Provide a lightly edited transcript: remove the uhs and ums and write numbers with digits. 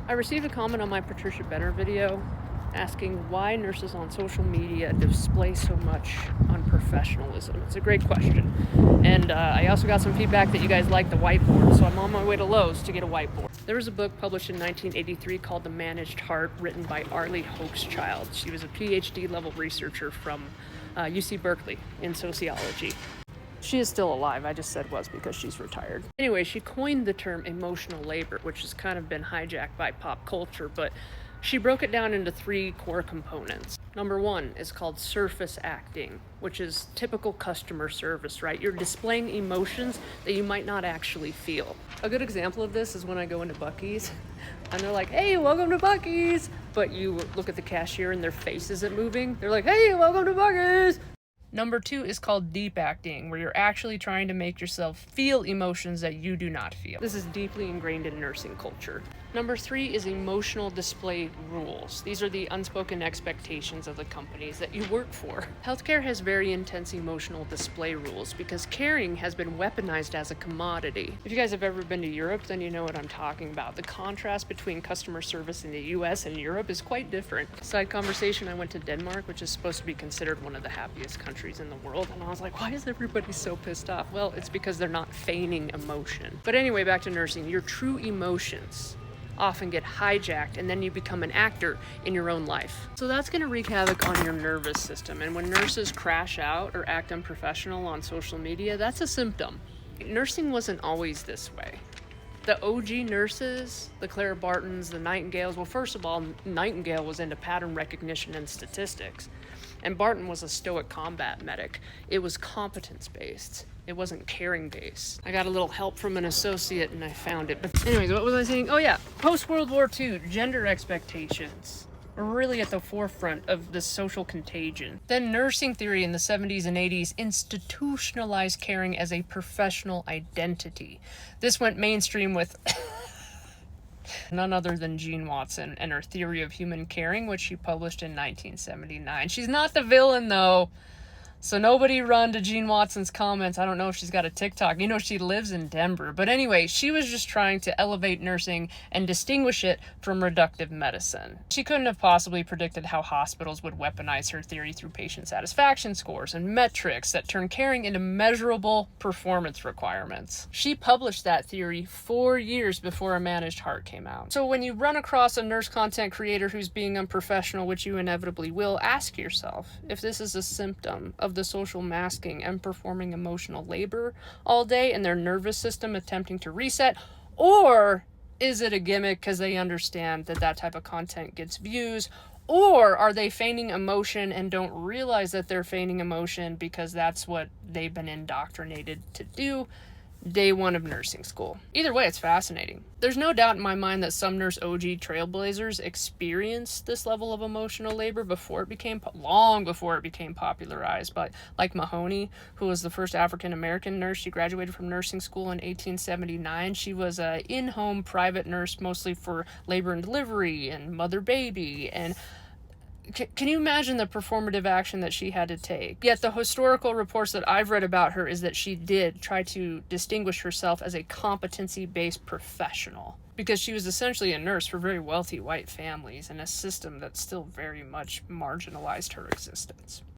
I received a comment on my Patricia Benner video asking why nurses on social media display so much unprofessionalism. It's a great question. And I also got some feedback that you guys like the whiteboard, so I'm on my way to Lowe's to get a whiteboard. There was a book published in 1983 called The Managed Heart, written by Arlie Hochschild. She was a PhD level researcher from UC Berkeley in sociology. She is still alive. I just said was because she's retired. Anyway, she coined the term emotional labor, which has kind of been hijacked by pop culture, but she broke it down into 3 core components. Number 1 is called surface acting, which is typical customer service, right? You're displaying emotions that you might not actually feel. A good example of this is when I go into Buc-ee's and they're like, "Hey, welcome to Buc-ee's," but you look at the cashier and their face isn't moving. They're like, "Hey, welcome to Buc-ee's." Number 2 is called deep acting, where you're actually trying to make yourself feel emotions that you do not feel. This is deeply ingrained in nursing culture. Number 3 is emotional display rules. These are the unspoken expectations of the companies that you work for. Healthcare has very intense emotional display rules because caring has been weaponized as a commodity. If you guys have ever been to Europe, then you know what I'm talking about. The contrast between customer service in the US and Europe is quite different. Side conversation, I went to Denmark, which is supposed to be considered one of the happiest countries in the world, and I was like, why is everybody so pissed off? Well, it's because they're not feigning emotion. But anyway, back to nursing. Your true emotions often get hijacked, and then you become an actor in your own life. So that's going to wreak havoc on your nervous system. And when nurses crash out or act unprofessional on social media, that's a symptom. Nursing wasn't always this way. The OG nurses, the Clara Bartons, the Nightingales, well, first of all, Nightingale was into pattern recognition and statistics. And Barton was a stoic combat medic. It was competence-based. It wasn't caring-based. I got a little help from an associate and I found it. But anyways, what was I saying? Oh yeah, post-World War II, gender expectations were really at the forefront of the social contagion. Then nursing theory in the 70s and 80s institutionalized caring as a professional identity. This went mainstream with none other than Jean Watson and her theory of human caring, which she published in 1979. She's not the villain, though. So nobody run to Jean Watson's comments. I don't know if she's got a TikTok. You know, she lives in Denver. But anyway, she was just trying to elevate nursing and distinguish it from reductive medicine. She couldn't have possibly predicted how hospitals would weaponize her theory through patient satisfaction scores and metrics that turn caring into measurable performance requirements. She published that theory 4 years before A Managed Heart came out. So when you run across a nurse content creator who's being unprofessional, which you inevitably will, ask yourself if this is a symptom of the social masking and performing emotional labor all day and their nervous system attempting to reset, or is it a gimmick because they understand that that type of content gets views, or are they feigning emotion and don't realize that they're feigning emotion because that's what they've been indoctrinated to do day 1 of nursing school. Either way, it's fascinating. There's no doubt in my mind that some nurse OG trailblazers experienced this level of emotional labor long before it became popularized. But like Mahoney, who was the first African-American nurse, she graduated from nursing school in 1879. She was an in-home private nurse, mostly for labor and delivery and mother-baby, and can you imagine the performative action that she had to take? Yet the historical reports that I've read about her is that she did try to distinguish herself as a competency-based professional because she was essentially a nurse for very wealthy white families in a system that still very much marginalized her existence.